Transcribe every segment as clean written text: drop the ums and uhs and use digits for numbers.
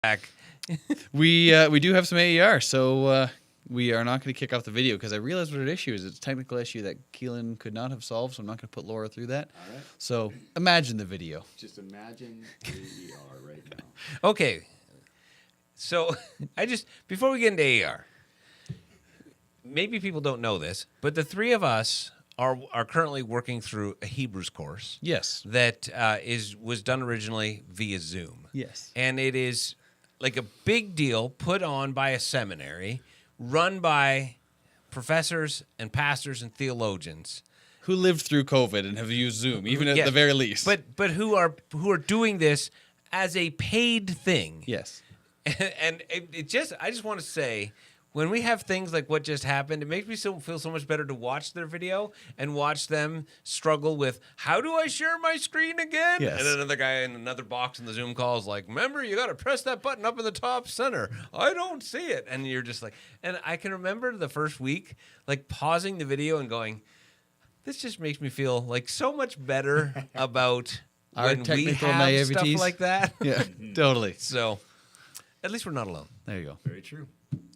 back. We do have some AER, so we are not going to kick off the video because I realized what an issue is. It's a technical issue that Keelan could not have solved, so I'm not going to put Laura through that. All right. So imagine the video. Just imagine AER right now. Okay. So before we get into AER, maybe people don't know this, but the three of us are currently working through a Hebrews course. Yes. That was done originally via Zoom. Yes. And it is like a big deal put on by a seminary, run by professors and pastors and theologians Who lived through COVID and have used Zoom, even at Yes. the very least. but who are doing this as a paid thing. yes. And I just want to say, when we have things like what just happened, it makes me feel so much better to watch their video and watch them struggle with, how do I share my screen again? Yes. And another guy in another box in the Zoom call is like, remember, you got to press that button up in the top center. I don't see it. And you're just like, and I can remember the first week, like pausing the video and going, this just makes me feel like so much better about Our when we technical have naiveties. stuff like that. Yeah, totally. So at least we're not alone. There you go. Very true.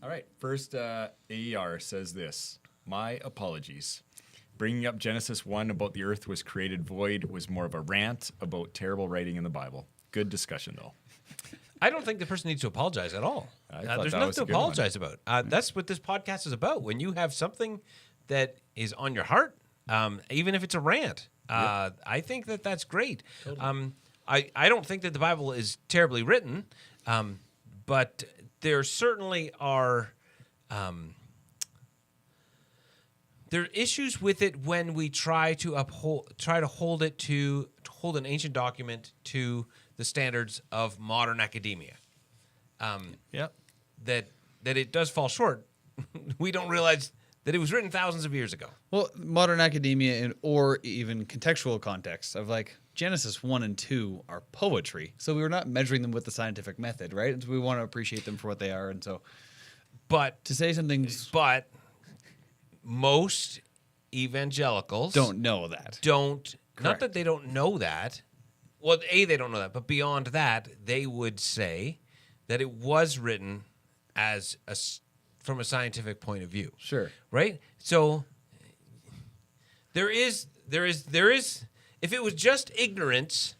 All right. First, AER says this. My apologies. Bringing up Genesis 1 about the earth was created void was more of a rant about terrible writing in the Bible. Good discussion, though. I don't think the person needs to apologize at all. I thought There's that nothing was to a good one. apologize about. That's what this podcast is about. When you have something that is on your heart, even if it's a rant, I think that that's great. I don't think that the Bible is terribly written, but there certainly are there are issues with it when we try to hold an ancient document to the standards of modern academia. Yep. That it does fall short. We don't realize that it was written thousands of years ago. Well, modern academia or even contextual context of like Genesis 1 and 2 are poetry. So we were not measuring them with the scientific method, right? And so we want to appreciate them for what they are. And so But to say something's most evangelicals don't know that. not Correct. that they don't know that. Well, they don't know that, but beyond that, they would say that it was written as from a scientific point of view. Sure. Right? So there is if it was just ignorance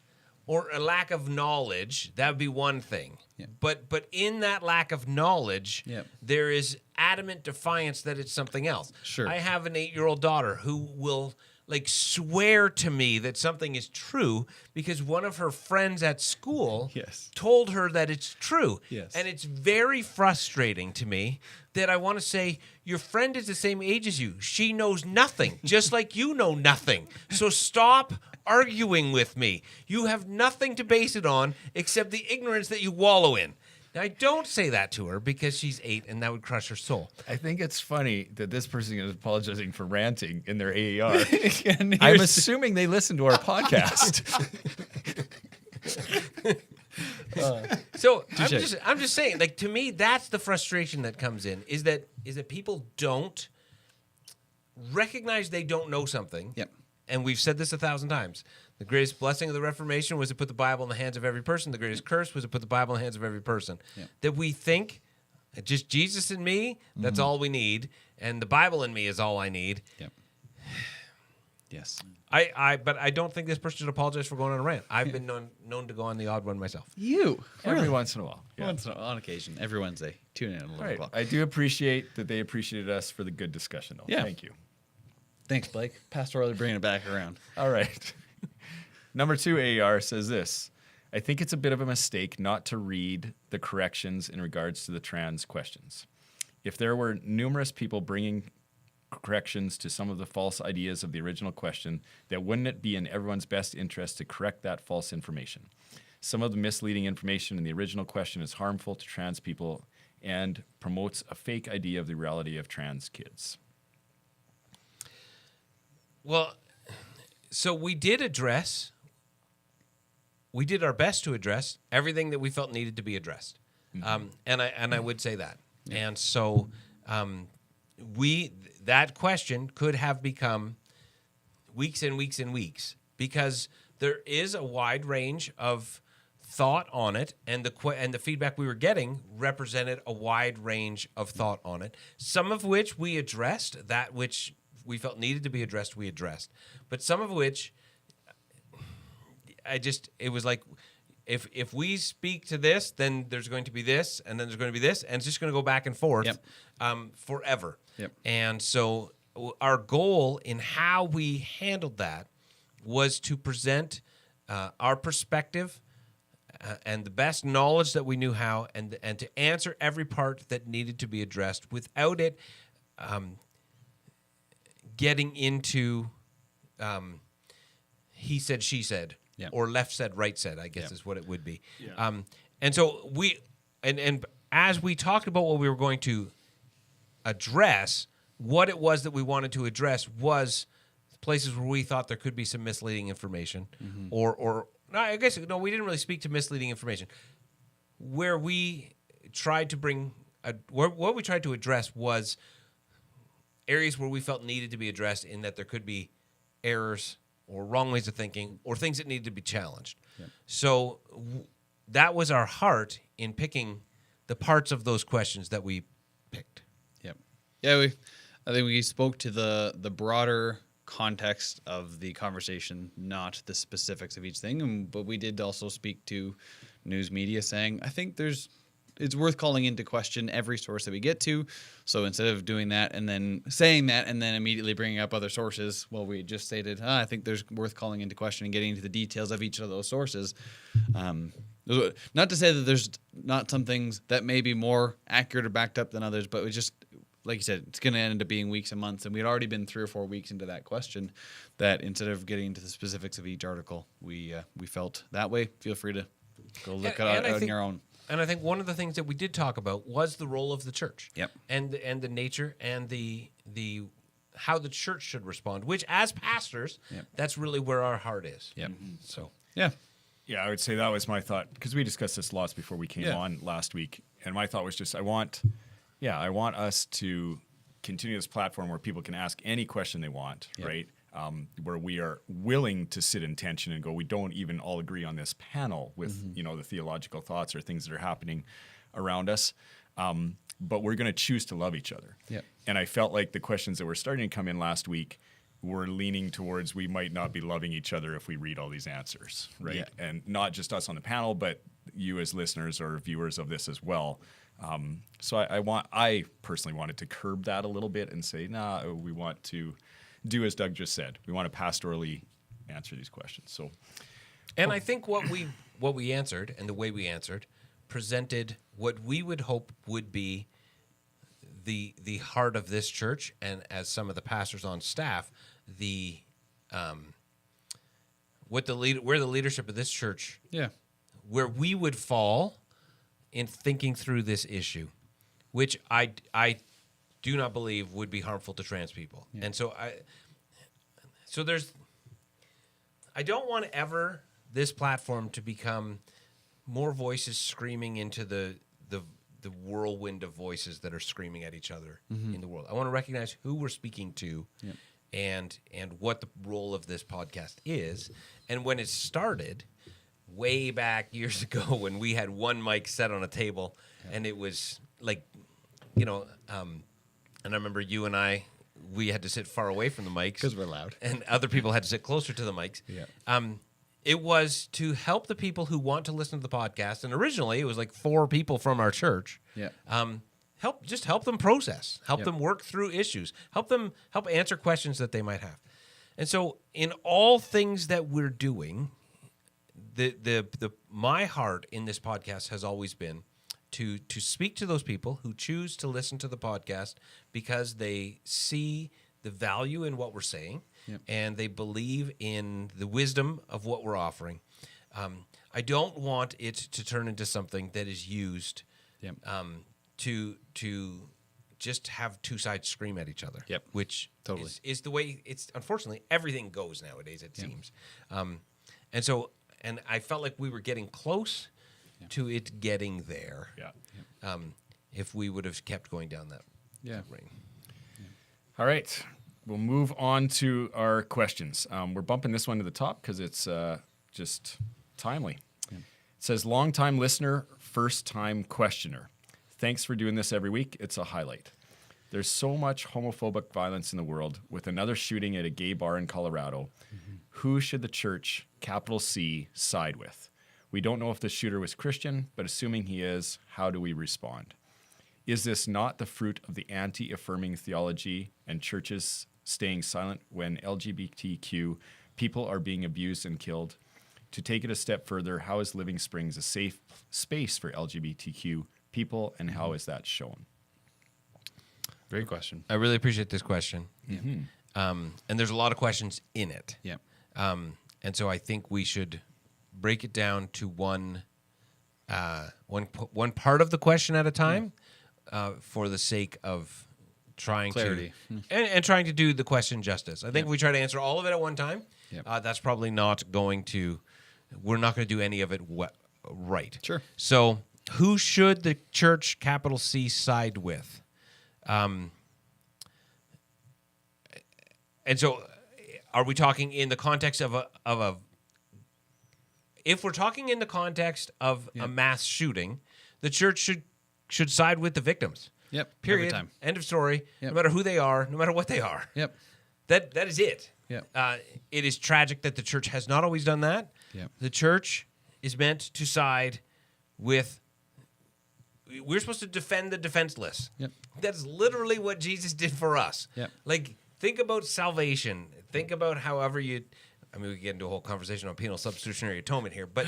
or a lack of knowledge, that would be one thing. Yeah. But in that lack of knowledge, Yep. there is adamant defiance that it's something else. Sure. I have an 8-year-old daughter who will like swear to me that something is true because one of her friends at school Yes. told her that it's true. Yes. And it's very frustrating to me that I want to say, your friend is the same age as you. She knows nothing, just like you know nothing. So stop arguing with me. You have nothing to base it on except the ignorance that you wallow in. Now, I don't say that to her because she's 8 and that would crush her soul. I think it's funny that this person is apologizing for ranting in their AER. And I'm here's- assuming they listen to our podcast. So Touche. I'm just saying, like, to me, that's the frustration that comes in is that people don't recognize they don't know something. Yep. And we've said this 1,000 times. The greatest blessing of the Reformation was to put the Bible in the hands of every person. The greatest curse was to put the Bible in the hands of every person. Yep. That we think just Jesus and me, that's all we need, and the Bible and me is all I need. Yep. Yes. But I don't think this person should apologize for going on a rant. I've been known to go on the odd one myself. You. Every once in a while. Yeah. On occasion. Every Wednesday. Tune in at 11 All right. o'clock. I do appreciate that they appreciated us for the good discussion, though. Yeah. Thank you. Thanks, Blake. Pastorally bringing it back around. All right. Number 2 AER says this. I think it's a bit of a mistake not to read the corrections in regards to the trans questions. If there were numerous people bringing corrections to some of the false ideas of the original question, then wouldn't it be in everyone's best interest to correct that false information? Some of the misleading information in the original question is harmful to trans people and promotes a fake idea of the reality of trans kids. Well, so we did our best to address everything that we felt needed to be addressed, and I would say that. Yeah. And so that question could have become weeks and weeks and weeks because there is a wide range of thought on it, and the feedback we were getting represented a wide range of thought on it. Some of which we addressed, that which we felt needed to be addressed, we addressed. But some of which, it was like, if we speak to this, then there's going to be this, and then there's going to be this, and it's just going to go back and forth forever. Yep. And so our goal in how we handled that was to present our perspective and the best knowledge that we knew how, and to answer every part that needed to be addressed without it getting into he said, she said, Yep. or left said, right said, I guess Yep. is what it would be. Yeah. And so and as we talked about what we were going to address, what it was that we wanted to address was places where we thought there could be some misleading information, or no, I guess no, we didn't really speak to misleading information. Where we tried to bring what we tried to address was areas where we felt needed to be addressed, in that there could be errors or wrong ways of thinking or things that needed to be challenged. So that was our heart in picking the parts of those questions that we picked. Yep. Yeah, I think we spoke to the broader context of the conversation, not the specifics of each thing. But we did also speak to news media saying, I think it's worth calling into question every source that we get to. So instead of doing that and then saying that and then immediately bringing up other sources, well, we just stated, I think there's worth calling into question and getting into the details of each of those sources. Not to say that there's not some things that may be more accurate or backed up than others, but we just, like you said, it's going to end up being weeks and months. And we'd already been 3 or 4 weeks into that question, that instead of getting into the specifics of each article, we felt that way. Feel free to go look it out on your own. And I think one of the things that we did talk about was the role of the church. Yep. And the nature and the how the church should respond, which as pastors, Yep. that's really where our heart is. Yep. So Yeah. Yeah, I would say that was my thought, because we discussed this lots before we came on last week, and my thought was just I want us to continue this platform where people can ask any question they want, right? Where we are willing to sit in tension and go, we don't even all agree on this panel with the theological thoughts or things that are happening around us, but we're going to choose to love each other. Yep. And I felt like the questions that were starting to come in last week were leaning towards we might not be loving each other if we read all these answers, right? Yeah. And not just us on the panel, but you as listeners or viewers of this as well. So I personally wanted to curb that a little bit and say, we want to do as Doug just said. We want to pastorally answer these questions. So, and I think what we answered and the way we answered presented what we would hope would be the heart of this church, and as some of the pastors on staff, where the leadership of this church, where we would fall in thinking through this issue, which I do not believe would be harmful to trans people. And so I don't want ever this platform to become more voices screaming into the whirlwind of voices that are screaming at each other in the world. I want to recognize who we're speaking to and what the role of this podcast is. And when it started way back years ago, when we had one mic set on a table and it was like, and I remember you and we had to sit far away from the mics Because we're loud. and other people had to sit closer to the mics. Yeah. It was to help the people who want to listen to the podcast, and originally it was like 4 people from our church. Yeah. Help them process, help Yep. them work through issues, help answer questions that they might have. And so, in all things that we're doing, my heart in this podcast has always been to speak to those people who choose to listen to the podcast because they see the value in what we're saying. Yep. And they believe in the wisdom of what we're offering. I don't want it to turn into something that is used Yep. to just have two sides scream at each other. Yep. Which Totally. is the way it's unfortunately everything goes nowadays, it seems. And I felt like we were getting close to it getting there. yeah. If we would have kept going down that ring. All right. We'll move on to our questions. We're bumping this one to the top because it's just timely. It says, long-time listener, first-time questioner. Thanks for doing this every week. It's a highlight. There's so much homophobic violence in the world, with another shooting at a gay bar in Colorado. Who should the church, capital C, side with? We don't know if the shooter was Christian, but assuming he is, how do we respond? Is this not the fruit of the anti-affirming theology and churches staying silent when LGBTQ people are being abused and killed? To take it a step further, how is Living Springs a safe space for LGBTQ people, and how is that shown? Great question. I really appreciate this question. And there's a lot of questions in it. Yeah. And so I think we should break it down to one part of the question at a time, for the sake of trying Clarity. to and trying to do the question justice. I think if we try to answer all of it at one time, that's probably not going to. We're not going to do any of it right. Sure. So, who should the church, capital C, side with? And so, are we talking in the context of a? If we're talking in the context of a mass shooting, the church should side with the victims. Yep. Period. Every time. End of story. Yep. No matter who they are, no matter what they are. Yep. That is it. Yep. It is tragic that the church has not always done that. Yep. The church is meant to side with. We're supposed to defend the defenseless. Yep. That's literally what Jesus did for us. Yep. Like, think about salvation. Think about however you. I mean, we could get into a whole conversation on penal substitutionary atonement here, but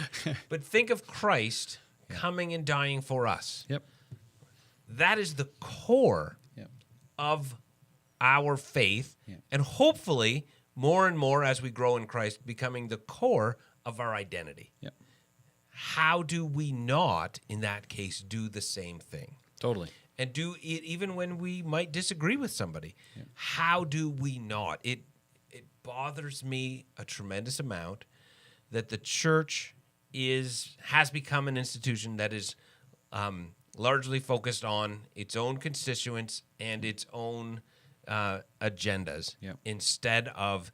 think of Christ coming and dying for us. Yep. That is the core Yep. of our faith, Yeah. and hopefully more and more as we grow in Christ, becoming the core of our identity. Yep. How do we not, in that case, do the same thing? Totally. And do it even when we might disagree with somebody? How do we not? It bothers me a tremendous amount that the church has become an institution that is largely focused on its own constituents and its own agendas, Yep. instead of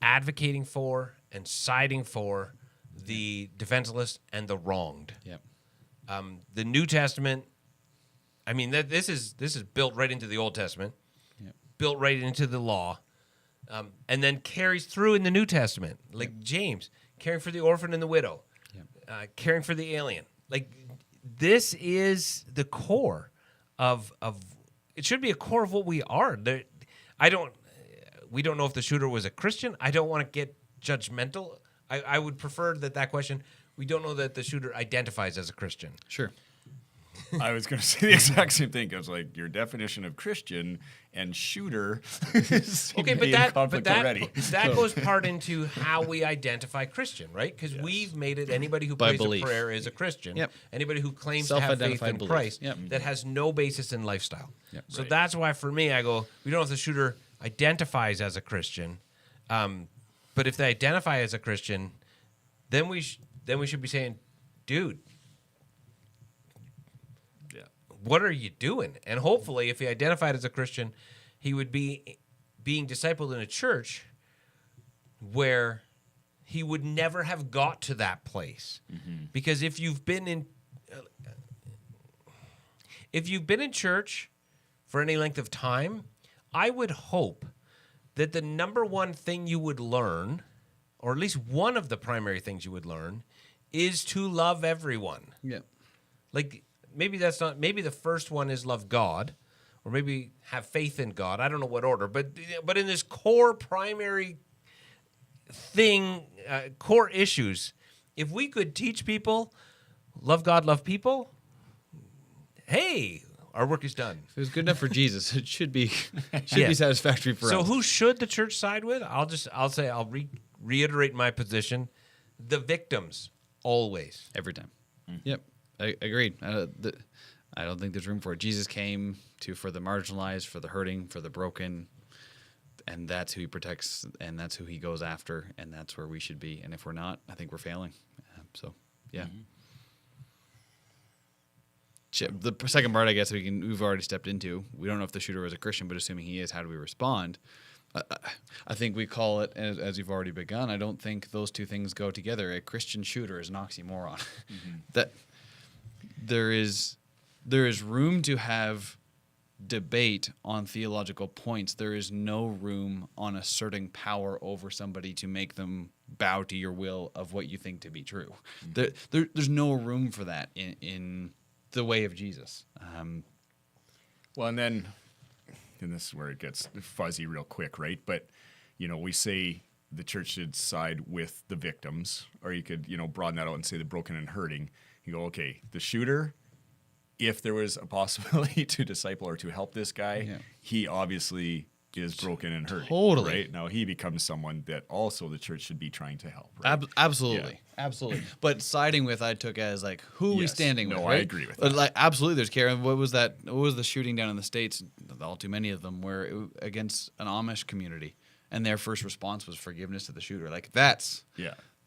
advocating for and siding for the defenseless and the wronged. Yep. The New Testament, I mean, this is built right into the Old Testament, Yep. built right into the law, and then carries through in the New Testament, like James, caring for the orphan and the widow, caring for the alien. Like, this is the core of it should be a core of what we are. We don't know if the shooter was a Christian. I don't want to get judgmental. I would prefer that question. We don't know that the shooter identifies as a Christian. Sure. I was going to say the exact same thing. I was like, your definition of Christian and shooter is Okay, in conflict already. that goes part into how we identify Christian, right? Because we've made it anybody who By prays belief. a prayer is a Christian. Yep. Anybody who claims to have faith Self-identified in belief. Christ Yep. that has no basis in lifestyle. Yep. So Right. that's why for me, I go, we don't know if the shooter identifies as a Christian, but if they identify as a Christian, then we should be saying, dude, Yeah. what are you doing? And hopefully, if he identified as a Christian, he would be being discipled in a church where he would never have got to that place. Because if you've been in church for any length of time, I would hope that the number one thing you would learn, or at least one of the primary things you would learn, is to love everyone. Yep. Like, maybe the first one is love God, or maybe have faith in God. I don't know what order, but in this core primary thing, core issues, if we could teach people love God, love people, hey, our work is done. If it was good enough for Jesus, it should be Yeah. satisfactory for So us. who should the church side with? I'll reiterate my position. The victims, always. Every time. Yep. I agreed. I don't think there's room for it. Jesus came for the marginalized, for the hurting, for the broken, and that's who he protects, and that's who he goes after, and that's where we should be. And if we're not, I think we're failing. So, yeah. The second part, I guess, we've already stepped into. We don't know if the shooter was a Christian, but assuming he is, how do we respond? I think we call it, as you've already begun, I don't think those two things go together. A Christian shooter is an oxymoron. That there is room to have debate on theological points. There is no room on asserting power over somebody to make them bow to your will of what you think to be true. There's no room for that in the way of Jesus. Well, and this is where it gets fuzzy real quick, right? But, we say the church should side with the victims, or you could, broaden that out and say the broken and hurting. You go, okay, the shooter, if there was a possibility to disciple or to help this guy, he obviously is broken and hurting. Totally. Right? Now, he becomes someone that also the church should be trying to help. Right? Absolutely. Absolutely. But siding with, I took as like, who are we Yes. standing with? No, Right? I agree with But that. like, absolutely, there's care. What was that? What was the shooting down in the States? All too many of them were against an Amish community, and their first response was forgiveness to the shooter. Like that's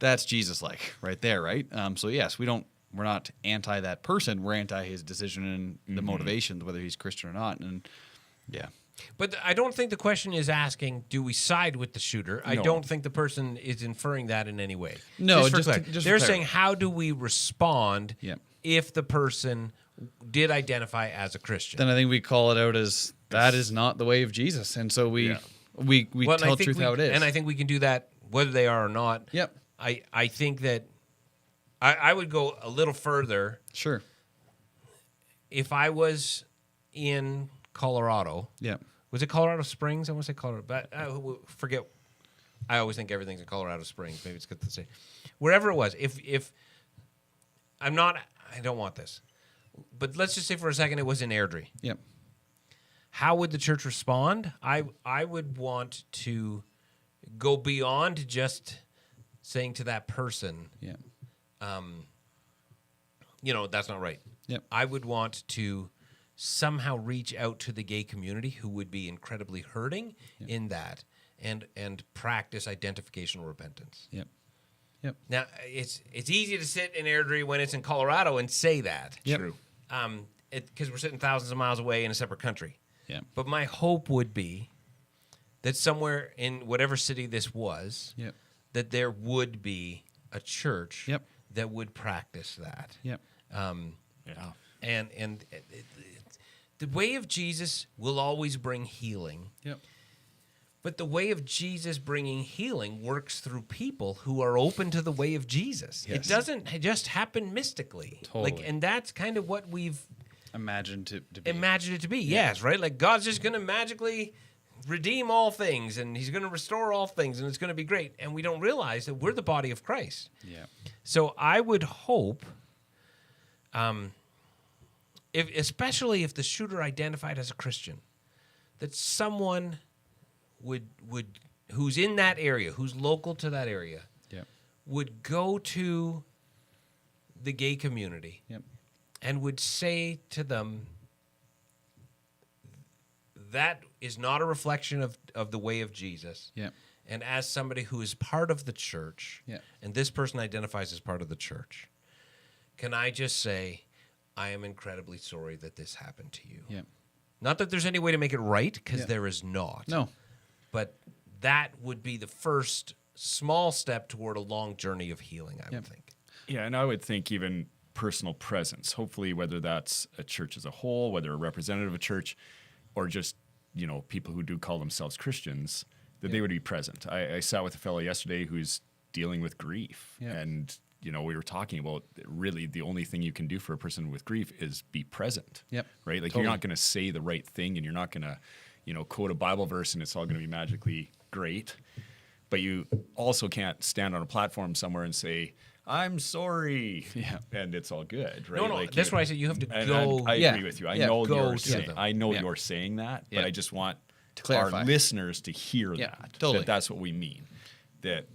Jesus-like right there, right? So yes, we're not anti that person. We're anti his decision and the motivations, whether he's Christian or not. And yeah. But I don't think the question is asking, do we side with the shooter? I No. don't think the person is inferring that in any way. No, for just to- clarity. just for they're clarity. saying, how do we respond Yeah. if the person did identify as a Christian? Then I think we call it out as that is not the way of Jesus, and so we Yeah. we Well, and tell I think truth how it is. And I think we can do that whether they are or not. Yep. I think that I would go a little further. Sure. If I was in Colorado, Yeah. was it Colorado Springs? I want to say Colorado, but I forget. I always think everything's in Colorado Springs. Maybe it's good to say. Wherever it was, if I'm not, I don't want this. But let's just say for a second it was in Airdrie. Yep. How would the church respond? I would want to go beyond just saying to that person, Yeah. that's not right. Yep. I would want to somehow reach out to the gay community who would be incredibly hurting in that and practice identification repentance. Yep. Yep. Now, it's easy to sit in Airdrie when it's in Colorado and say that. Yep. True. Because we're sitting thousands of miles away in a separate country. Yeah. But my hope would be that somewhere in whatever city this was, Yep. that there would be a church Yep. that would practice that. Yep. Yeah. And the way of Jesus will always bring healing. Yep. But the way of Jesus bringing healing works through people who are open to the way of Jesus. Yes. It doesn't just happen mystically. Totally. And that's kind of what we've Imagine to be. imagined it to be. Yes, right? Like God's just going to magically redeem all things and he's going to restore all things and it's going to be great. And we don't realize that we're the body of Christ. Yeah. So I would hope, especially if the shooter identified as a Christian, that someone would who's in that area, who's local to that area, Yep. would go to the gay community Yep. and would say to them, that is not a reflection of the way of Jesus. Yep. And as somebody who is part of the church, Yeah. and this person identifies as part of the church, can I just say, I am incredibly sorry that this happened to you. Yep. Not that there's any way to make it right, because Yeah. there is not. No. But that would be the first small step toward a long journey of healing, I would think. Yeah, and I would think even personal presence, hopefully whether that's a church as a whole, whether a representative of a church, or just, people who do call themselves Christians, that they would be present. I sat with a fellow yesterday who's dealing with grief. Yeah. And, we were talking about really the only thing you can do for a person with grief is be present. Yep. Right? Like Totally. you're not going to say the right thing and you're not going to, quote a Bible verse and it's all going to be magically great. But you also can't stand on a platform somewhere and say, I'm sorry. Yeah. And it's all good, right? No, that's why I said you have to go. I Yeah. agree with you. I Yeah. know Go you're to saying, them. I know Yeah. you're saying that, Yeah. but I just want To clarify. our listeners to hear Yeah, that. totally. That that's what we mean. That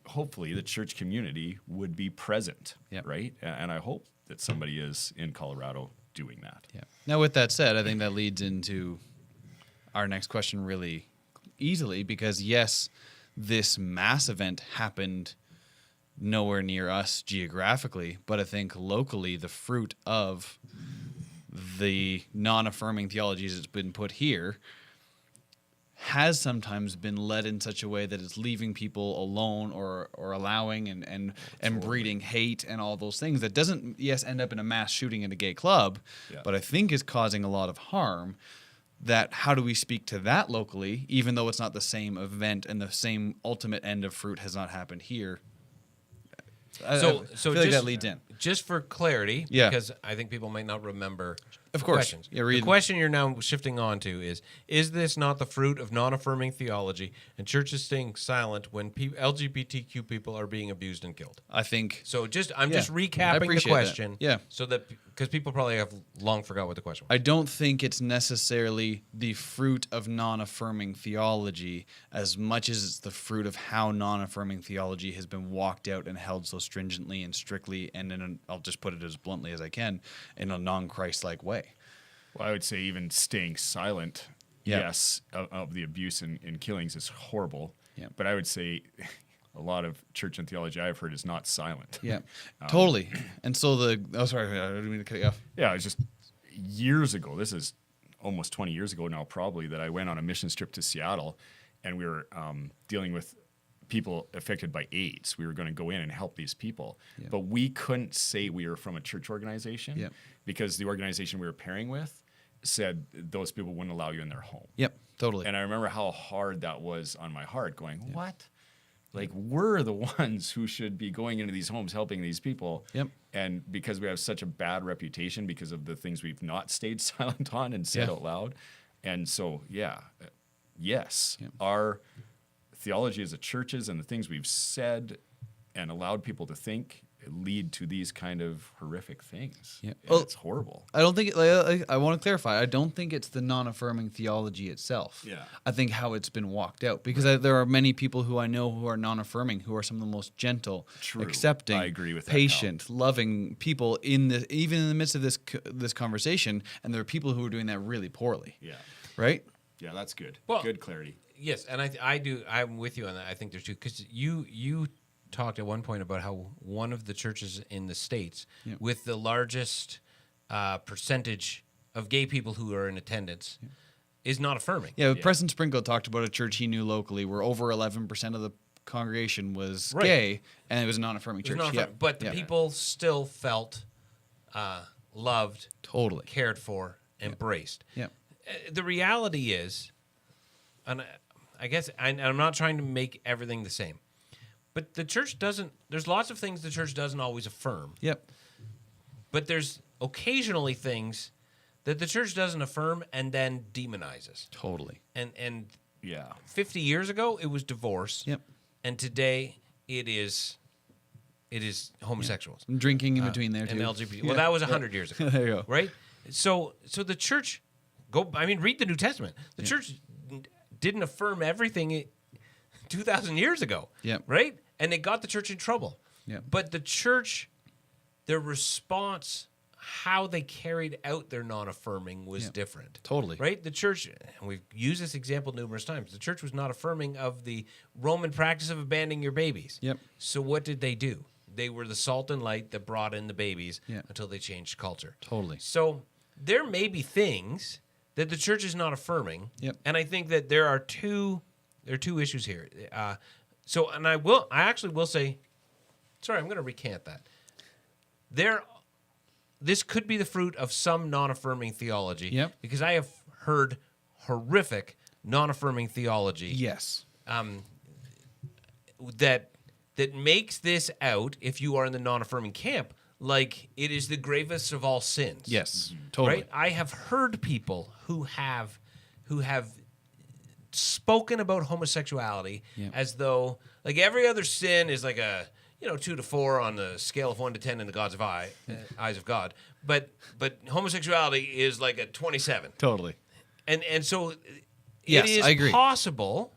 hopefully the church community would be present, Yeah. right? And I hope that somebody is in Colorado doing that. Yeah. Now, with that said, I think that leads into our next question really easily because, yes, this mass event happened nowhere near us geographically, but I think locally the fruit of the non-affirming theologies that's been put here has sometimes been led in such a way that it's leaving people alone or allowing and breeding hate and all those things that doesn't, yes, end up in a mass shooting at a gay club, Yeah. but I think is causing a lot of harm. That how do we speak to that locally, even though it's not the same event and the same ultimate end of fruit has not happened here? I feel like that leads in. Just for clarity, Yeah. because I think people might not remember Of the course. questions. Yeah, the read- question you're now shifting on to is this not the fruit of non-affirming theology and churches staying silent when LGBTQ people are being abused and killed? I think So I'm Yeah, just I recapping the appreciate that. question. Yeah. So that, because people probably have long forgot what the question was. I don't think it's necessarily the fruit of non-affirming theology as much as it's the fruit of how non-affirming theology has been walked out and held so stringently and strictly, and I'll just put it as bluntly as I can, in a non-Christ-like way. Well, I would say even staying silent, Yeah. yes, of the abuse and killings is horrible. Yeah. But I would say a lot of church and theology I've heard is not silent. Yeah, totally. And so sorry, I didn't mean to cut you off. Yeah, it was just years ago. This is almost 20 years ago now, probably, that I went on a mission trip to Seattle, and we were dealing with people affected by AIDS. We were going to go in and help these people, but we couldn't say we were from a church organization Yep. because the organization we were pairing with said those people wouldn't allow you in their home. Yep, totally. And I remember how hard that was on my heart, going, what? Like, we're the ones who should be going into these homes helping these people. Yep. And because we have such a bad reputation because of the things we've not stayed silent on and said Yeah. out loud. And so, yes, Yep. our theology as a churches and the things we've said and allowed people to think lead to these kind of horrific things. Yeah. And Well, it's horrible. I don't think I want to clarify. I don't think it's the non-affirming theology itself. Yeah. I think how it's been walked out because there are many people who I know who are non-affirming who are some of the most gentle, True. accepting, I agree with that, patient, loving people even in the midst of this conversation, and there are people who are doing that really poorly. Yeah. Right? Yeah, that's good. Well- Good clarity. Yes, and I do. I'm with you on that. I think there's two, because you talked at one point about how one of the churches in the States Yep. with the largest percentage of gay people who are in attendance is not affirming. Yeah, Preston Sprinkle talked about a church he knew locally where over 11% of the congregation was Right. gay, and it was a non-affirming It was church. not Yeah. affirming, but the Yeah. people still felt loved, Totally. cared for, embraced. Yeah. The reality is, and I guess I'm not trying to make everything the same, but the church doesn't. There's lots of things the church doesn't always affirm, Yep. but there's occasionally things that the church doesn't affirm and then demonizes. Totally. And Yeah. 50 years ago it was divorce. Yep. And today it is homosexuals. Drinking in between there And too. LGBT. Well, that was 100 years ago. There you go. Right? So the church read the New Testament. The church didn't affirm everything 2,000 years ago. Yep. Right? And it got the church in trouble. Yep. But the church, their response, how they carried out their non-affirming was different. Totally. Right? The church, and we've used this example numerous times, the church was not affirming of the Roman practice of abandoning your babies. Yep. So what did they do? They were the salt and light that brought in the babies Yeah. until they changed culture. Totally. So there may be things that the church is not affirming. Yep. And I think that there are two issues here. I actually will say, sorry, I'm going to recant that. This could be the fruit of some non-affirming theology. Yep. Because I have heard horrific non-affirming theology Yes. that makes this out, if you are in the non-affirming camp, like it is the gravest of all sins. Yes. Totally. Right? I have heard people who have spoken about homosexuality Yeah. as though like every other sin is like a 2 to 4 on the scale of 1 to 10 in the eyes of God, but homosexuality is like a 27. Totally. And so Yes, it is I agree. possible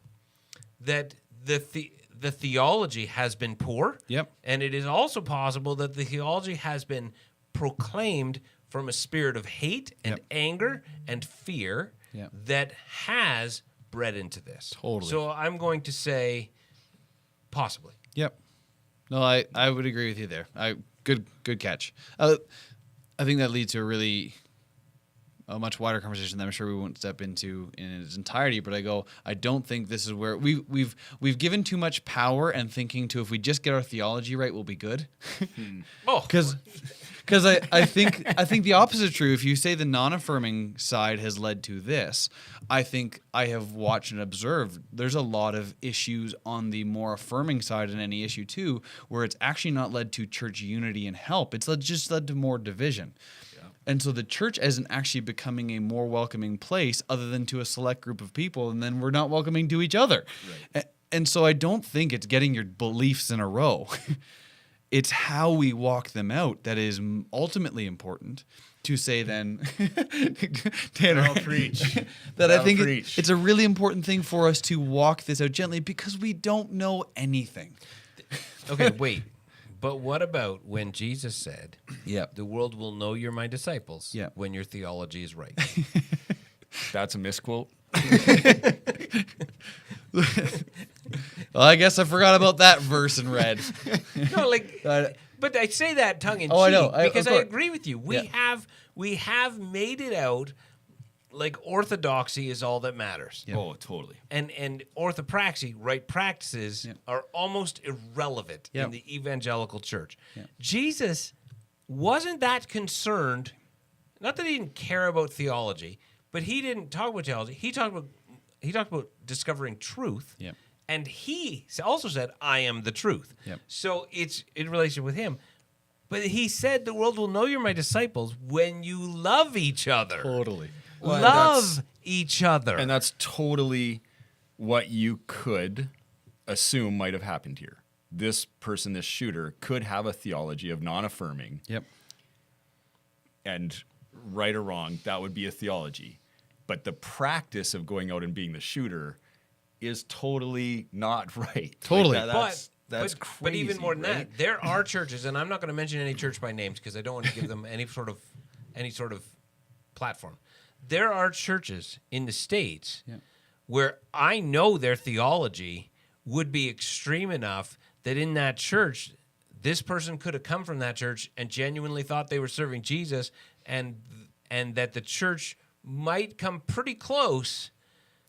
that the theology has been poor. Yep. And it is also possible that the theology has been proclaimed from a spirit of hate and Yep. anger and fear Yep. that has bred into this. Totally. So I'm going to say possibly. Yep. No, I would agree with you there. Good catch. I think that leads to a really a much wider conversation that I'm sure we won't step into in its entirety. But I don't think this is where we've given too much power and thinking to, if we just get our theology right, we'll be good. Oh, Because I think the opposite is true. If you say the non-affirming side has led to this, I think I have watched and observed there's a lot of issues on the more affirming side in any issue too, where it's actually not led to church unity and help. It's just led to more division. And so the church isn't actually becoming a more welcoming place other than to a select group of people, and then we're not welcoming to each other. Right. And so I don't think it's getting your beliefs in a row. It's how we walk them out that is ultimately important to say then, Tanner, I'll preach. that I I'll think preach. it's a really important thing for us to walk this out gently because we don't know anything. okay, wait. But what about when Jesus said, Yeah. the world will know you're my disciples Yeah. when your theology is right? That's a misquote. Well, I guess I forgot about that verse in red. No, like, I- but I say that tongue in cheek Oh, I know. because Of I course. agree with you. Yeah. We have made it out like orthodoxy is all that matters. Oh, totally. And orthopraxy, right practices, Yep. are almost irrelevant Yep. in the evangelical church. Jesus wasn't that concerned, not that he didn't care about theology, but he didn't talk about theology. He talked about discovering truth. Yep. And he also said, I am the truth. Yep. So it's in relation with him. But he said, the world will know you're my disciples when you love each other. Totally. Well, Love each other. And that's totally what you could assume might have happened here. This person, this shooter, could have a theology of non-affirming, Yep. and right or wrong, that would be a theology. But the practice of going out and being the shooter is totally not right. Totally. That's crazy. But even more than right? that, there are churches, and I'm not going to mention any church by names because I don't want to give them any sort of platform. There are churches in the States Yeah. where I know their theology would be extreme enough that in that church, this person could have come from that church and genuinely thought they were serving Jesus, and that the church might come pretty close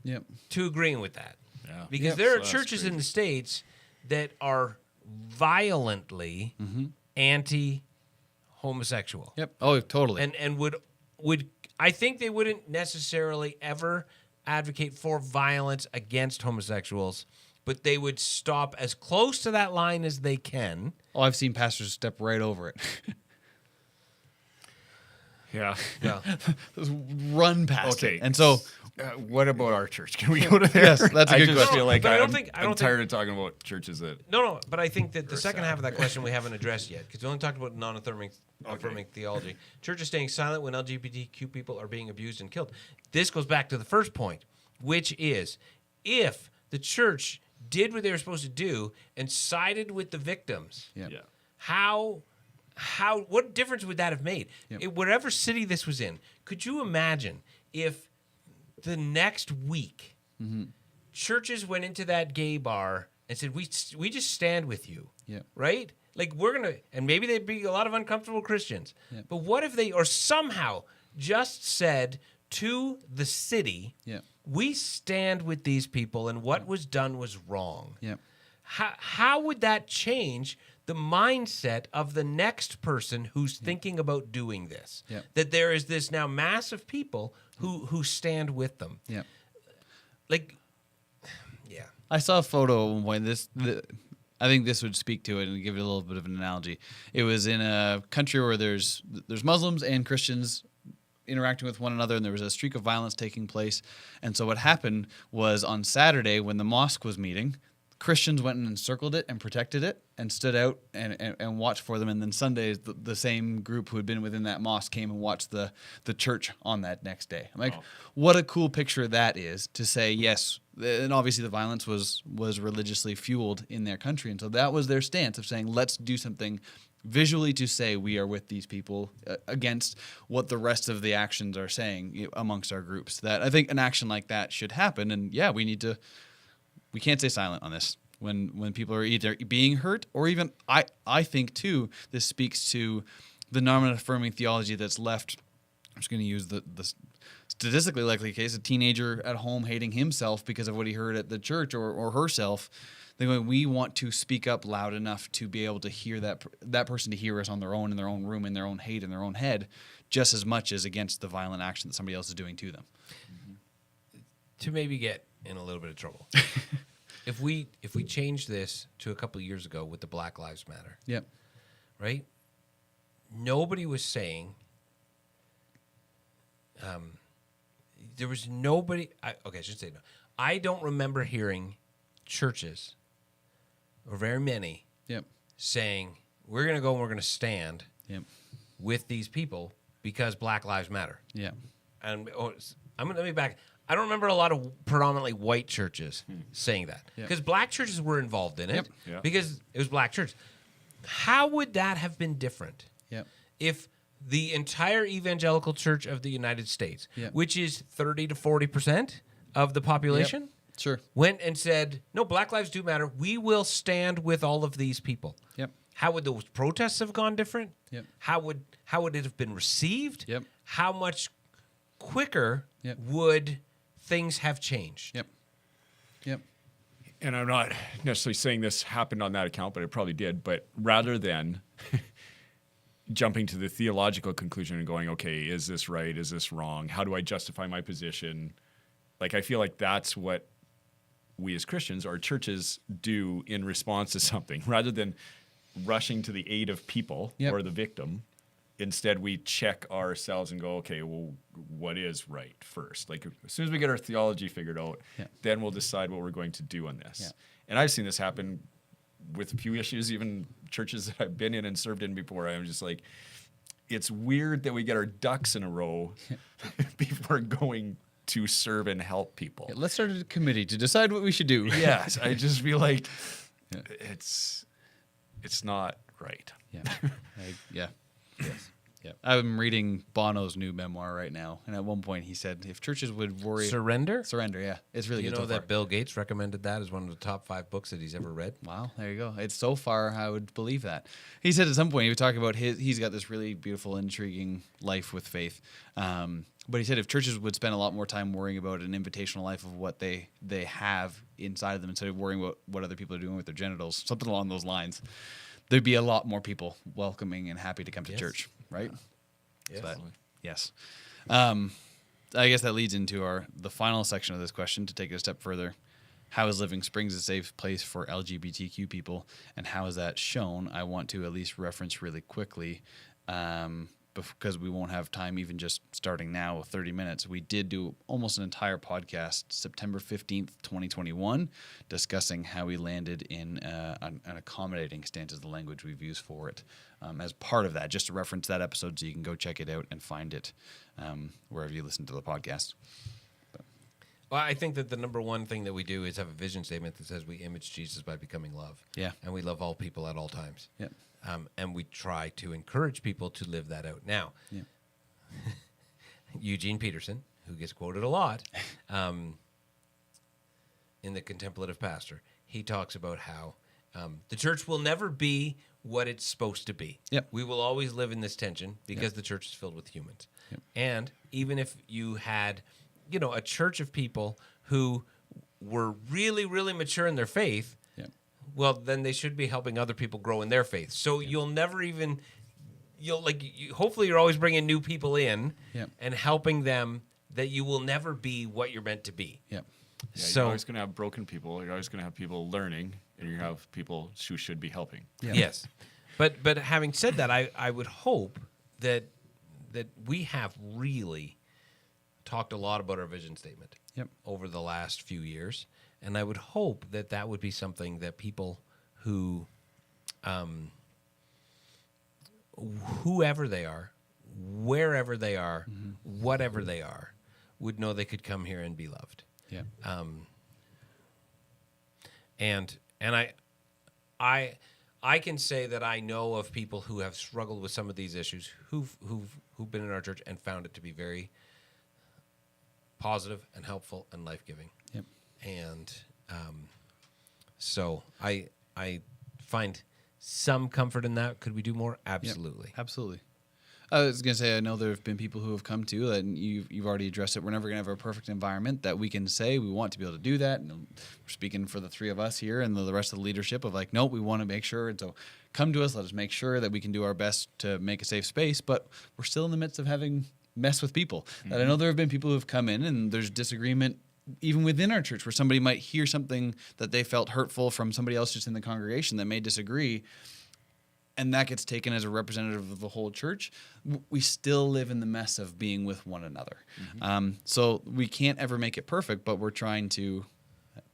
Yep. to agreeing with that. Yeah. Because Yep. there are So that's churches in crazy. the States that are violently anti-homosexual. Yep. Oh, totally. And would I think they wouldn't necessarily ever advocate for violence against homosexuals, but they would stop as close to that line as they can. Oh, I've seen pastors step right over it. Yeah. Yeah. Just run past Okay. it. And so, What about our church? Can we go to there? Yes, that's a I good just question. feel like But I don't I'm, think- I I'm don't tired of talking about churches that. No, but I think that the second half of that question we haven't addressed yet, because we only talked about non-affirming theology. Church is staying silent when LGBTQ people are being abused and killed. This goes back to the first point, which is if the church did what they were supposed to do and sided with the victims, yeah. what difference would that have made? Yep. Whatever city this was in, could you imagine if the next week churches went into that gay bar and said, we just stand with you, Yep. right? Like we're going to, and maybe there'd be a lot of uncomfortable Christians, Yep. but what if they, or somehow just said to the city, Yep. we stand with these people and what was done was wrong. Yep. How would that change the mindset of the next person who's thinking about doing this? Yep. That there is this now mass of people who stand with them. Yep. Like, yeah. I saw a photo when I think this would speak to it and give it a little bit of an analogy. It was in a country where there's Muslims and Christians interacting with one another, and there was a streak of violence taking place. And so what happened was on Saturday when the mosque was meeting, Christians went and encircled it and protected it and stood out and watched for them. And then Sunday, the same group who had been within that mosque came and watched the church on that next day. I'm like, what a cool picture that is to say, yes. And obviously the violence was religiously fueled in their country. And so that was their stance of saying, let's do something visually to say we are with these people against what the rest of the actions are saying amongst our groups. That I think an action like that should happen. And yeah, we can't stay silent on this when people are either being hurt or even I think too this speaks to the non-affirming theology that's left. I'm just going to use statistically likely case, a teenager at home hating himself because of what he heard at the church or herself. Then we want to speak up loud enough to be able to hear that person to hear us on their own, in their own room, in their own hate, in their own head, just as much as against the violent action that somebody else is doing to them. To maybe get in a little bit of trouble. If we change this to a couple of years ago with the Black Lives Matter, Yep. right? Nobody was saying. There was nobody. I should say no. I don't remember hearing churches, or very many, Yep. saying we're going to go and we're going to stand Yep. with these people because Black Lives Matter. Yeah. And let me back. I don't remember a lot of predominantly white churches saying that Yep. because black churches were involved in it Yep. Yeah. because it was black church. How would that have been different Yep. if the entire evangelical church of the United States, Yep. which is 30 to 40% of the population, Yep. Sure. went and said, no, Black lives do matter. We will stand with all of these people. Yep. How would those protests have gone different? Yep. How would it have been received? Yep. How much quicker Yep. would things have changed? Yep. Yep. And I'm not necessarily saying this happened on that account, but it probably did. But rather than jumping to the theological conclusion and going, okay, is this right? Is this wrong? How do I justify my position? Like, I feel like that's what we as Christians or churches do in response to something. Rather than rushing to the aid of people Yep. or the victim, instead we check ourselves and go, okay, well, what is right first? Like, as soon as we get our theology figured out, Yeah. then we'll decide what we're going to do on this. Yeah. And I've seen this happen with a few issues, even churches that I've been in and served in before. I'm just like, it's weird that we get our ducks in a row before going to serve and help people. Yeah, let's start a committee to decide what we should do. Yes, I just feel like Yeah. it's not right. Yeah. Yeah. Yes. Yeah. I'm reading Bono's new memoir right now, and at one point he said, "If churches would worry, Surrender? surrender." Yeah, it's really You good. know so that far. Bill Gates recommended that as one of the top 5 books that he's ever read? Wow, there you go. It's so far, I would believe that. He said at some point he was talking about he's got this really beautiful, intriguing life with faith. But he said if churches would spend a lot more time worrying about an invitational life of what they have inside of them instead of worrying about what other people are doing with their genitals, something along those lines, there'd be a lot more people welcoming and happy to come to Yes. church, right? Yes. But, yes. I guess that leads into the final section of this question to take it a step further. How is Living Springs a safe place for LGBTQ people, and how is that shown? I want to at least reference really quickly, because we won't have time even just starting now with 30 minutes. We did do almost an entire podcast September 15th, 2021, discussing how we landed in an accommodating stance is the language we've used for it. As part of that, just to reference that episode so you can go check it out and find it wherever you listen to the podcast. Well, I think that the number one thing that we do is have a vision statement that says we image Jesus by becoming love. Yeah. And we love all people at all times. Yep. And we try to encourage people to live that out. Now, Yep. Eugene Peterson, who gets quoted a lot in The Contemplative Pastor, he talks about how the church will never be what it's supposed to be. Yep. We will always live in this tension because Yep. the church is filled with humans. Yep. And even if you had, a church of people who were really, really mature in their faith, Yep. well, then they should be helping other people grow in their faith. So you'll never even, hopefully you're always bringing new people in Yep. and helping them that you will never be what you're meant to be. Yep. Yeah, So- you're always going to have broken people. You're always going to have people learning, and you have people who should be helping. Yeah. Yes. But having said that, I would hope that we have really talked a lot about our vision statement Yep. over the last few years. And I would hope that would be something that people who, whoever they are, wherever they are, whatever they are, would know they could come here and be loved. Yeah. And I can say that I know of people who have struggled with some of these issues who've been in our church and found it to be very positive and helpful and life-giving. Yep. And so I find some comfort in that. Could we do more? Absolutely. Absolutely. I was gonna say, I know there have been people who have come to, and you've already addressed it. We're never gonna have a perfect environment that we can say we want to be able to do that. And we're speaking for the three of us here and the rest of the leadership of like, no, we want to make sure. And so, come to us. Let us make sure that we can do our best to make a safe space. But we're still in the midst of having mess with people. And I know there have been people who have come in, and there's disagreement even within our church where somebody might hear something that they felt hurtful from somebody else just in the congregation that may disagree. And that gets taken as a representative of the whole church. We still live in the mess of being with one another. So we can't ever make it perfect, but we're trying to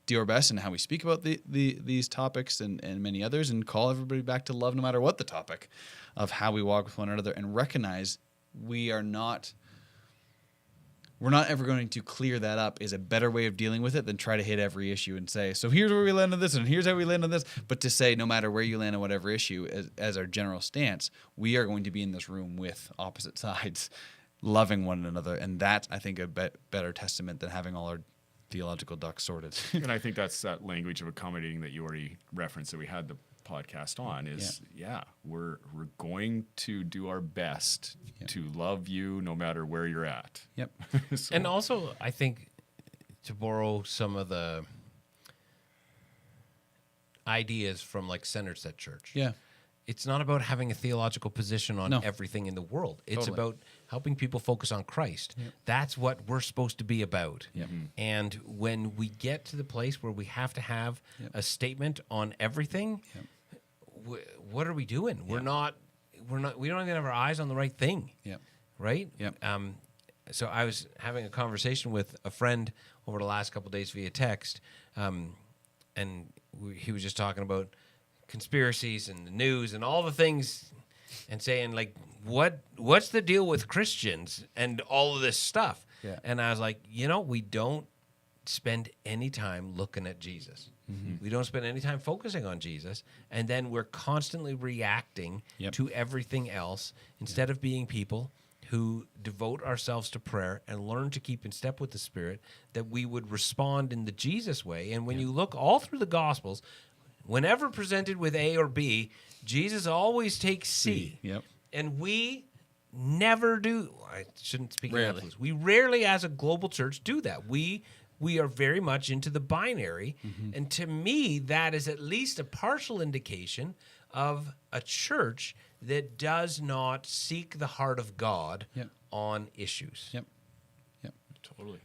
do our best in how we speak about these topics and many others, and call everybody back to love no matter what the topic, of how we walk with one another, and recognize we're not ever going to clear that up is a better way of dealing with it than try to hit every issue and say, so here's where we land on this and here's how we land on this. But to say, no matter where you land on whatever issue, as our general stance, we are going to be in this room with opposite sides, loving one another. And that's, I think, a better testament than having all our theological ducks sorted. And I think that's that language of accommodating that you already referenced that we had the podcast on is, we're going to do our best to love you no matter where you're at. Yep. So- And also, I think, to borrow some of the ideas from like Centered Set Church. Yeah. It's not about having a theological position on No. everything in the world. It's Totally. about helping people focus on Christ. That's what we're supposed to be about. Yep. And when we get to the place where we have to have a statement on everything, what are we doing? We don't even have our eyes on the right thing. Yep. Right? Yep. So I was having a conversation with a friend over the last couple of days via text, and he was just talking about conspiracies and the news and all the things, and saying like, what's the deal with Christians and all of this stuff? Yeah. And I was like, we don't spend any time looking at Jesus. We don't spend any time focusing on Jesus, and then we're constantly reacting to everything else instead of being people who devote ourselves to prayer and learn to keep in step with the Spirit, that we would respond in the Jesus way. And when you look all through the Gospels, whenever presented with A or B, Jesus always takes C. Yep. And we never do. I shouldn't speak in Rarely. absolutes. We rarely, as a global church, do that. We are very much into the binary. And to me, that is at least a partial indication of a church that does not seek the heart of God Yep. on issues. Yep. Yep. Totally.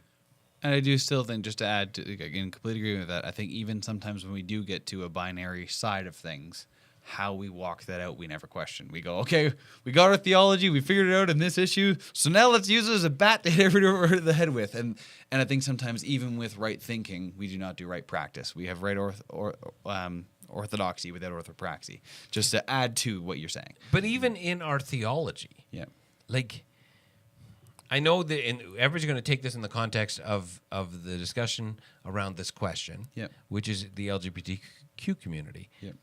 And I do still think, just to add, in complete agreement with that, I think even sometimes when we do get to a binary side of things, how we walk that out, we never question. We go, okay, we got our theology, we figured it out in this issue, so now let's use it as a bat to hit everybody over the head with. And I think sometimes even with right thinking, we do not do right practice. We have right orthodoxy without orthopraxy, just to add to what you're saying. But even in our theology, Yeah. like, I know that everybody's going to take this in the context of the discussion around this question, Yep. which is the LGBTQ community. Yep.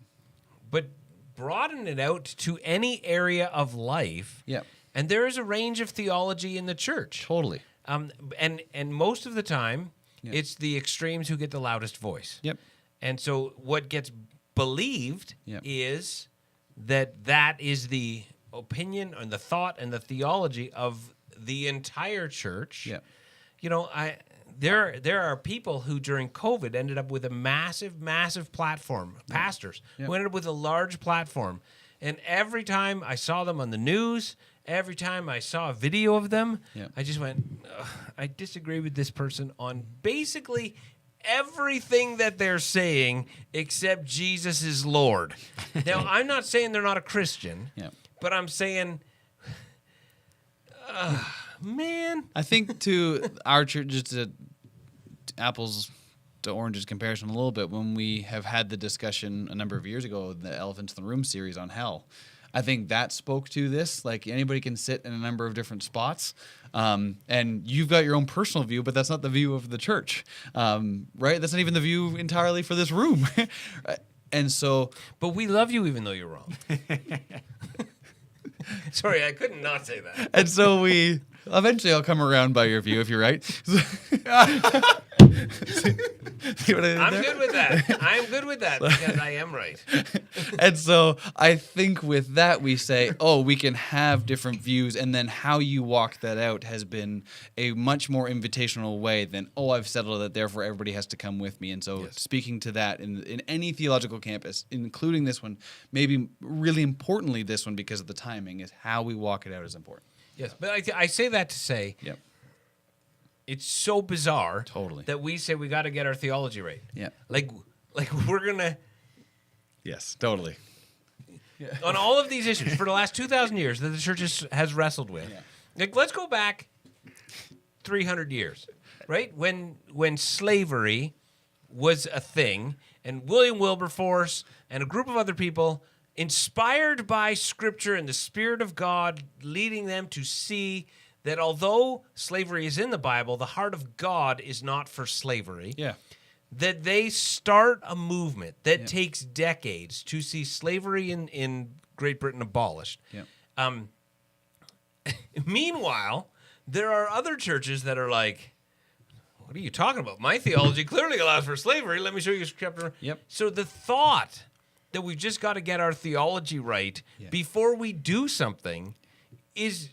But broaden it out to any area of life. Yep. And there is a range of theology in the church. Totally. And most of the time, Yep. it's the extremes who get the loudest voice. Yep. And so what gets believed Yep. is that is the opinion and the thought and the theology of the entire church. Yep. There are people who during COVID ended up with a massive platform, pastors who ended up with a large platform. And every time I saw them on the news, every time I saw a video of them, I just went, "Ugh, I disagree with this person on basically everything that they're saying except Jesus is Lord." Now, I'm not saying they're not a Christian, but I'm saying, man. I think to our church, just to apples to oranges comparison a little bit, when we have had the discussion a number of years ago, the Elephants in the Room series on hell, I think that spoke to this. Like, anybody can sit in a number of different spots, and you've got your own personal view, but that's not the view of the church, right? That's not even the view entirely for this room. And so, But we love you even though you're wrong. Sorry, I couldn't not say that. and so we eventually I'll come around by your view if you're right. See what I did I'm there? good with that. I'm good with that because I am right. And so I think with that we say, oh, we can have different views, and then how you walk that out has been a much more invitational way than, oh, I've settled it, therefore everybody has to come with me. And so speaking to that in any theological campus, including this one, maybe really importantly this one because of the timing, is how we walk it out is important. Yes, but I say that to say Yep. it's so bizarre Totally. that we say we got to get our theology right. Yeah. Like we're going to, Yes, totally. on all of these issues for the last 2,000 years that the church has wrestled with. Yeah. Like, let's go back 300 years, right? When slavery was a thing, and William Wilberforce and a group of other people, inspired by Scripture and the Spirit of God, leading them to see that although slavery is in the Bible, the heart of God is not for slavery. Yeah. That they start a movement that takes decades to see slavery in Great Britain abolished. Yeah. Meanwhile, there are other churches that are like, what are you talking about? My theology clearly allows for slavery. Let me show you chapter. Yep. So the thought that we've just got to get our theology right before we do something is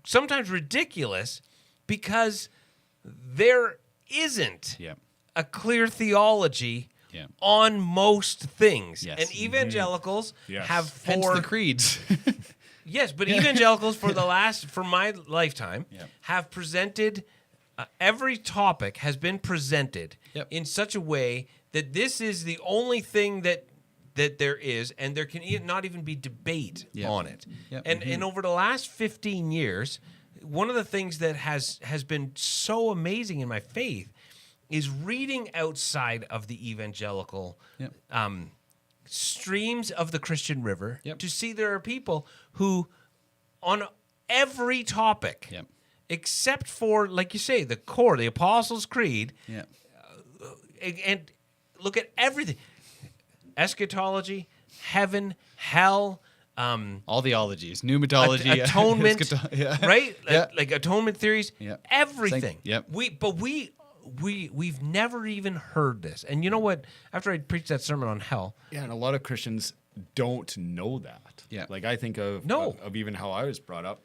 sometimes ridiculous because there isn't Yeah. a clear theology Yeah. on most things. Yes. And evangelicals Yes. have Hence for the creeds. yes, but evangelicals for my lifetime Yep. have presented every topic has been presented Yep. in such a way that this is the only thing that there is, and there can not even be debate Yep. on it. Yep. And over the last 15 years, one of the things that has been so amazing in my faith is reading outside of the evangelical Yep. streams of the Christian river Yep. to see there are people who, on every topic, Yep. except for, like you say, the core, the Apostles' Creed, Yeah. and look at everything. Eschatology, heaven, hell, All the ologies, pneumatology, atonement, yeah. right? Yeah. Like atonement theories, Yeah. everything. Yep. We've never even heard this. And you know what? After I preached that sermon on hell, Yeah, and a lot of Christians don't know that. Yeah. Like I think of No. of even how I was brought up.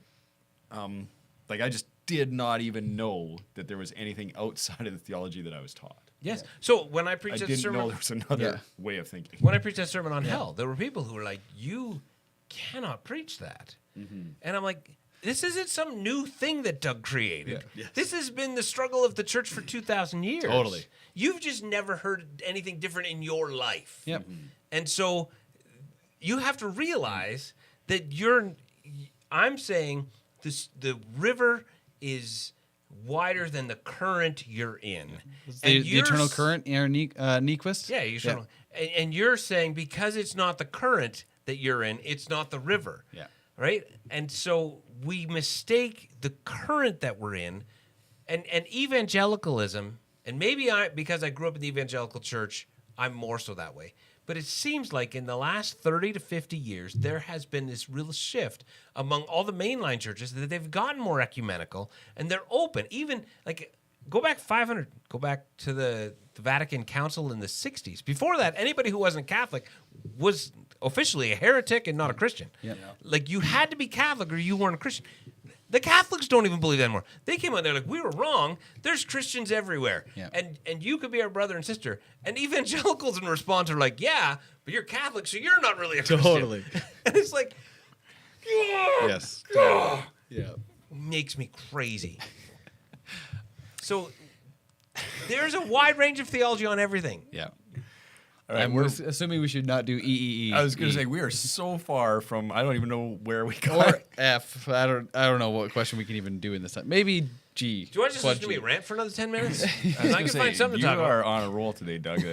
Like I just did not even know that there was anything outside of the theology that I was taught. yes. So when I I preached that didn't sermon, know there was another Yeah. way of thinking. when I preached that sermon on hell, there were people who were like, "You cannot preach that," and I'm like, "This isn't some new thing that Doug created. Yeah. Yes. This has been the struggle of the church for 2,000 years. Totally. You've just never heard anything different in your life. Yep. And so you have to realize that I'm saying the river is wider than the current you're in. The you're eternal s- current, Aaron Nyquist? Yeah, you should. And you're saying because it's not the current that you're in, it's not the river. Yeah. Right? And so we mistake the current that we're in, and evangelicalism, and maybe because I grew up in the evangelical church, I'm more so that way. But it seems like in the last 30 to 50 years, there has been this real shift among all the mainline churches that they've gotten more ecumenical and they're open. Even like go back to the Vatican Council in the 60s. Before that, anybody who wasn't Catholic was officially a heretic and not a Christian. Yep. Like you had to be Catholic or you weren't a Christian. The Catholics don't even believe that anymore. They came out there like, we were wrong. There's Christians everywhere. Yeah. And you could be our brother and sister. And evangelicals in response are like, yeah, but you're Catholic, so you're not really a Christian. Totally. And it's like, Yes. Yeah. makes me crazy. So there's a wide range of theology on everything. Yeah. All right, I'm assuming we should not do EEE. I was going to say we are so far from. I don't even know where we or got. F. I don't know what question we can even do in this time. Maybe G. Do you want to just Quad listen to me G. rant for another 10 minutes? I was I gonna can say, find something to you talk are about. on a roll today, Doug.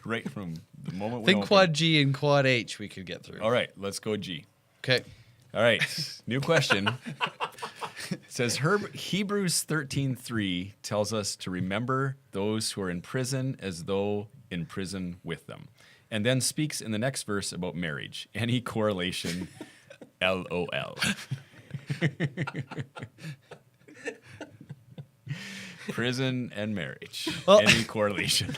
Right from the moment I we think opened. Quad G and Quad H we could get through. All right, let's go G. Okay. All right, new question. It says Hebrews 13:3 tells us to remember those who are in prison as though in prison with them, and then speaks in the next verse about marriage. Any correlation? LOL. Prison and marriage. Well- Any correlation?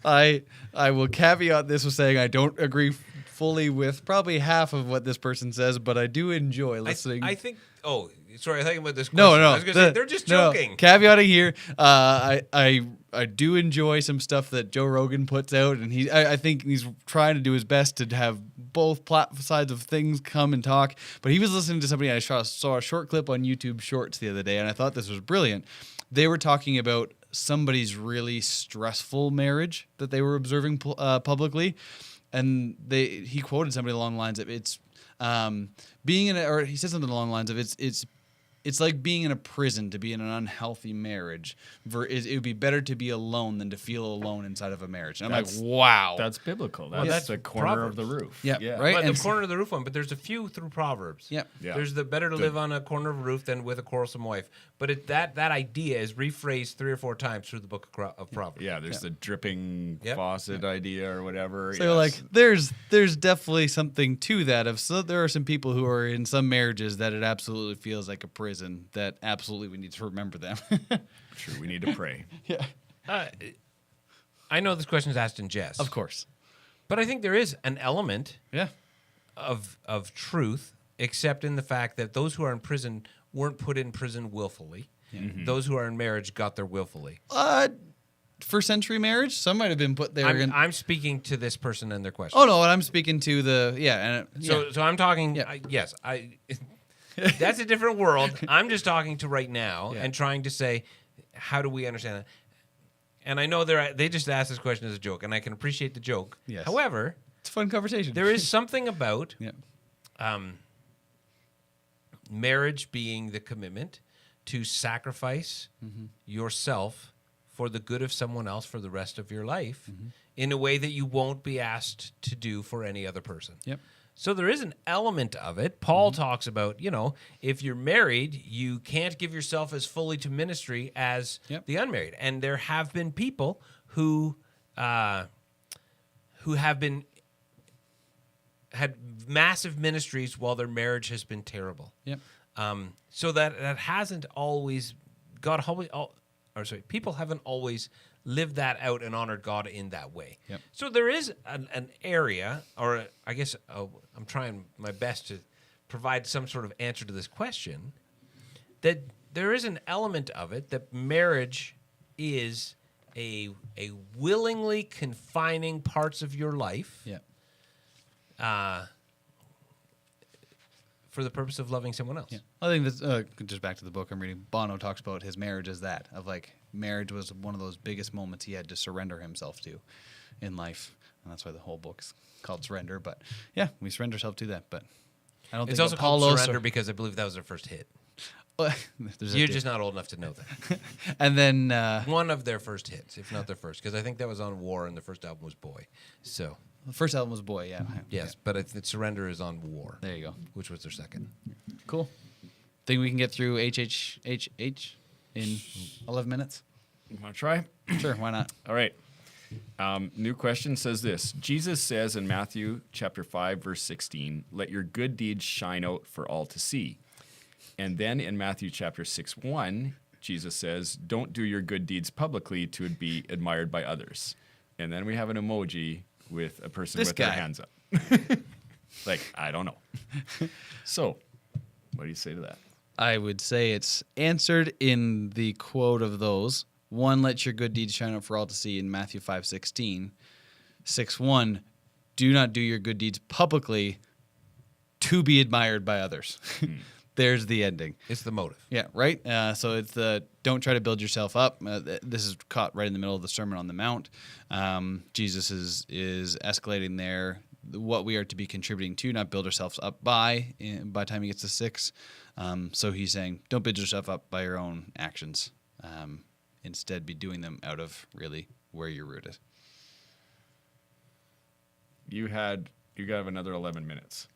I will caveat this with saying I don't agree fully with probably half of what this person says, but I do enjoy listening. I think. Oh, sorry. I think about this. No, question. no. I was going to say they're just joking. Caveating here. I do enjoy some stuff that Joe Rogan puts out, and I think he's trying to do his best to have both sides of things come and talk. But he was listening to somebody. I saw a short clip on YouTube Shorts the other day, and I thought this was brilliant. They were talking about somebody's really stressful marriage that they were observing publicly, and he quoted somebody along the lines of it's being in or he said something along the lines of it's like being in a prison to be in an unhealthy marriage. It would be better to be alone than to feel alone inside of a marriage. And I'm like, wow. That's biblical. That's, that's the corner Proverbs. of the roof. Yeah, right? But And the corner of the roof one, but there's a few through Proverbs. Yeah. Yeah. There's the better to live on a corner of a roof than with a quarrelsome wife. But that idea is rephrased 3 or 4 times through the book of Proverbs. Yeah, there's the dripping Yep. faucet idea or whatever. So like, there's definitely something to that. So there are some people who are in some marriages that it absolutely feels like a prison. That absolutely we need to remember them. True, we need to pray. Yeah, I know this question is asked in jest. of course. But I think there is an element Yeah, of truth, except in the fact that those who are in prison weren't put in prison willfully. Those who are in marriage got there willfully. first century marriage, some might have been put there. I'm speaking to this person and their question. Oh no, and I'm speaking to So I'm talking. Yeah. Yes, that's a different world. I'm just talking to right now Yeah. and trying to say, how do we understand that? And I know they just asked this question as a joke, and I can appreciate the joke. Yes. However, it's a fun conversation. there is something about yeah, marriage being the commitment to sacrifice yourself for the good of someone else for the rest of your life in a way that you won't be asked to do for any other person. Yep. So there is an element of it. Paul talks about, if you're married, you can't give yourself as fully to ministry as Yep. the unmarried. And there have been people who have had massive ministries while their marriage has been terrible. Yep. So that hasn't always people haven't always lived that out and honored God in that way. Yep. So there is an area, or I guess I'm trying my best to provide some sort of answer to this question, that there is an element of it that marriage is a willingly confining parts of your life Yeah. for the purpose of loving someone else. Yeah. I think that's just back to the book I'm reading. Bono talks about his marriage as that of like marriage was one of those biggest moments he had to surrender himself to in life, and that's why the whole book's called Surrender. But yeah, we surrender ourselves to that. But I don't It's think also called Surrender because I believe that was their first hit. There's a You're di- just not old enough to know that. and then One of their first hits, if not their first, because I think that was on War and the first album was Boy. So, the first album was Boy. Yeah. yes, but Surrender is on War, There you go. which was their second. Cool. Think we can get through HHHH in 11 minutes? You want to try? Sure. Why not? All right. New question says this. Jesus says in Matthew chapter 5, verse 16, let your good deeds shine out for all to see. And then in Matthew chapter 6:1, Jesus says, don't do your good deeds publicly to be admired by others. And then we have an emoji with a person This with guy. their hands up. Like, I don't know. So, what do you say to that? I would say it's answered in the quote of those. 1, let your good deeds shine out for all to see in Matthew 5:16. 6:1, do not do your good deeds publicly to be admired by others. There's the ending. It's the motive. Yeah, right? So it's the don't try to build yourself up. This is caught right in the middle of the Sermon on the Mount. Jesus is escalating there what we are to be contributing to, not build ourselves up by the time he gets to 6. So he's saying, don't build yourself up by your own actions. Instead, be doing them out of really where you're rooted. You got another 11 minutes.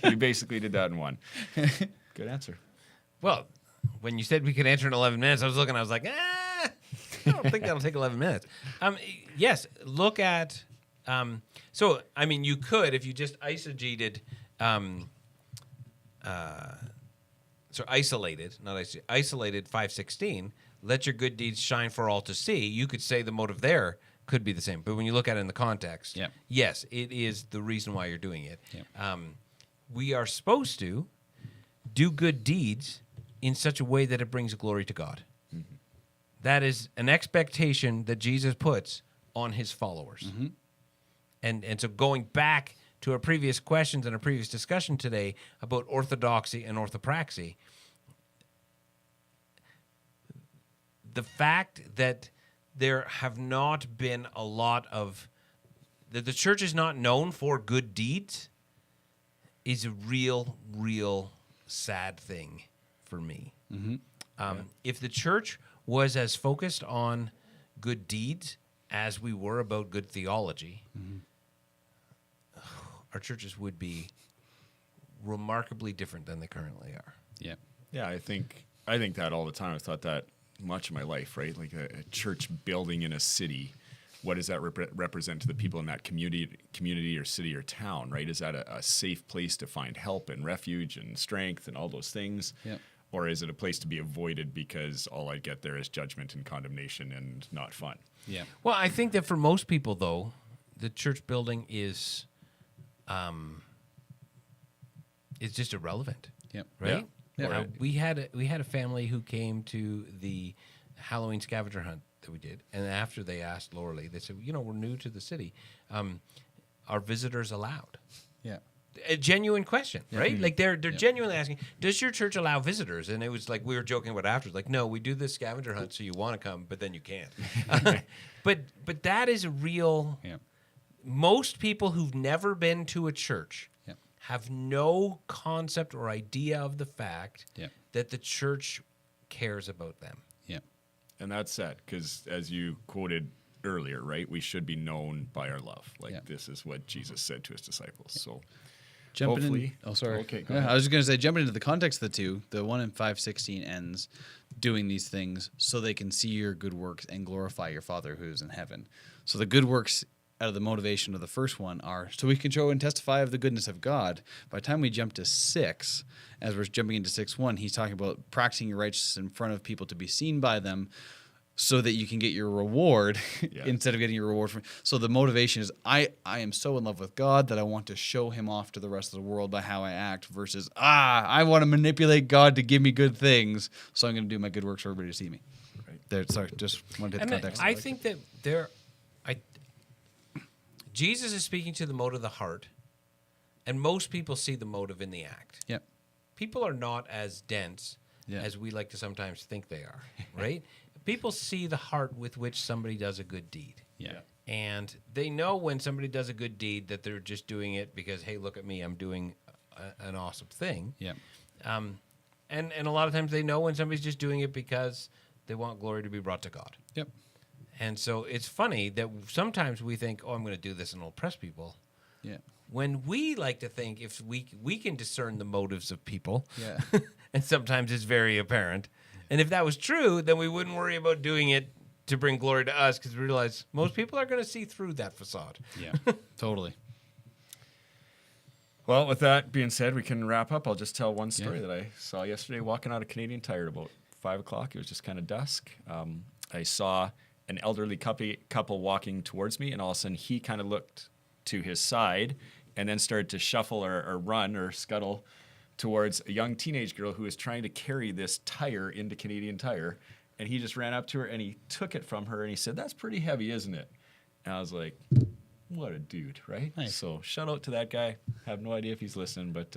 You basically did that in one. Good answer. Well, when you said we could answer in 11 minutes, I was like, I don't think that'll take 11 minutes. Yes, look at, you could, if you just eisegeted isolated, not isolated 5:16, let your good deeds shine for all to see. You could say the motive there could be the same. But when you look at it in the context, Yeah. yes, it is the reason why you're doing it. Yeah. We are supposed to do good deeds in such a way that it brings glory to God. That is an expectation that Jesus puts on his followers. And so going back to our previous questions and our previous discussion today about orthodoxy and orthopraxy, the fact that there have not been a lot of, that the church is not known for good deeds is a real, real sad thing for me. If the church was as focused on good deeds as we were about good theology, our churches would be remarkably different than they currently are. Yeah. Yeah, I think that all the time. I've thought that much of my life, right? Like a church building in a city, what does that represent to the people in that community or city or town, right? Is that a safe place to find help and refuge and strength and all those things? Yep. Or is it a place to be avoided because all I get there is judgment and condemnation and not fun? Yeah. Well, I think that for most people, though, the church building is just irrelevant. Yep. Right? Yeah. Yeah. We had a family who came to the Halloween scavenger hunt that we did, and after they asked Lauralee, they said, we're new to the city. Are visitors allowed? Yeah. A genuine question, right? Like they're genuinely asking, does your church allow visitors? And it was like we were joking about afterwards, like, no, we do this scavenger hunt so you want to come, but then you can't. But that is a real. Yeah. Most people who've never been to a church Yep. have no concept or idea of the fact Yep. that the church cares about them. Yeah. And that's sad because, as you quoted earlier, right, we should be known by our love. Like Yeah. this is what Jesus said to his disciples. So Jumping hopefully, in. Oh, sorry. Okay, go Yeah, ahead. I was just going to say, jumping into the context of the two, the one in 5:16 ends doing these things so they can see your good works and glorify your Father who is in heaven. So the good works out of the motivation of the first one are so we can show and testify of the goodness of God. By the time we jump to 6, as we're jumping into 6:1, he's talking about practicing your righteousness in front of people to be seen by them, so that you can get your reward instead of getting your reward from. So the motivation is I am so in love with God that I want to show him off to the rest of the world by how I act versus I want to manipulate God to give me good things, so I'm going to do my good works for everybody to see me. Right. There, sorry, just wanted to hit the And context. I think that Jesus is speaking to the motive of the heart, and most people see the motive in the act. Yep. People are not as dense Yeah. as we like to sometimes think they are, right? People see the heart with which somebody does a good deed. Yeah. And they know when somebody does a good deed that they're just doing it because, hey, look at me, I'm doing an awesome thing. Yeah. And a lot of times they know when somebody's just doing it because they want glory to be brought to God. Yep. And so it's funny that sometimes we think, oh, I'm going to do this and it'll impress people. Yeah. When we like to think if we can discern the motives of people, Yeah. and sometimes it's very apparent. And if that was true, then we wouldn't worry about doing it to bring glory to us because we realize most people are going to see through that facade. Yeah. Totally. Well, with that being said, we can wrap up. I'll just tell one story that I saw yesterday walking out of Canadian Tire at about 5 o'clock. It was just kind of dusk. I saw an elderly couple walking towards me, and all of a sudden he kind of looked to his side and then started to shuffle or run or scuttle towards a young teenage girl who was trying to carry this tire into Canadian Tire. And he just ran up to her and he took it from her and he said, "That's pretty heavy, isn't it?" And I was like, what a dude, right? Nice. So shout out to that guy. Have no idea if he's listening, but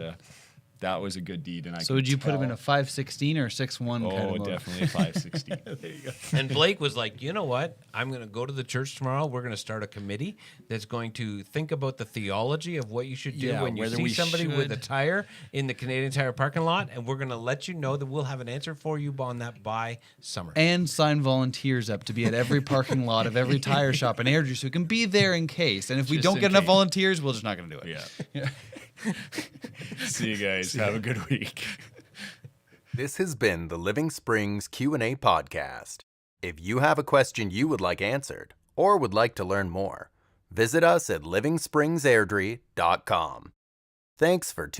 that was a good deed. And So would you put him in a 5:16 or 6:1 kind of Oh, mode? definitely a 5:16. There you go. And Blake was like, you know what? I'm going to go to the church tomorrow. We're going to start a committee that's going to think about the theology of what you should do Yeah, when you whether see we somebody with a should. tire in the Canadian Tire parking lot. And we're going to let you know that we'll have an answer for you on that by summer. And sign volunteers up to be at every parking lot of every tire shop in Airdrie so we can be there in case. And if we Just don't in get enough case. volunteers, we're just not going to do it. Yeah. See you guys. Have a good week. This has been the Living Springs Q&A podcast. If you have a question you would like answered or would like to learn more, visit us at livingspringsairdrie.com. Thanks for tuning in.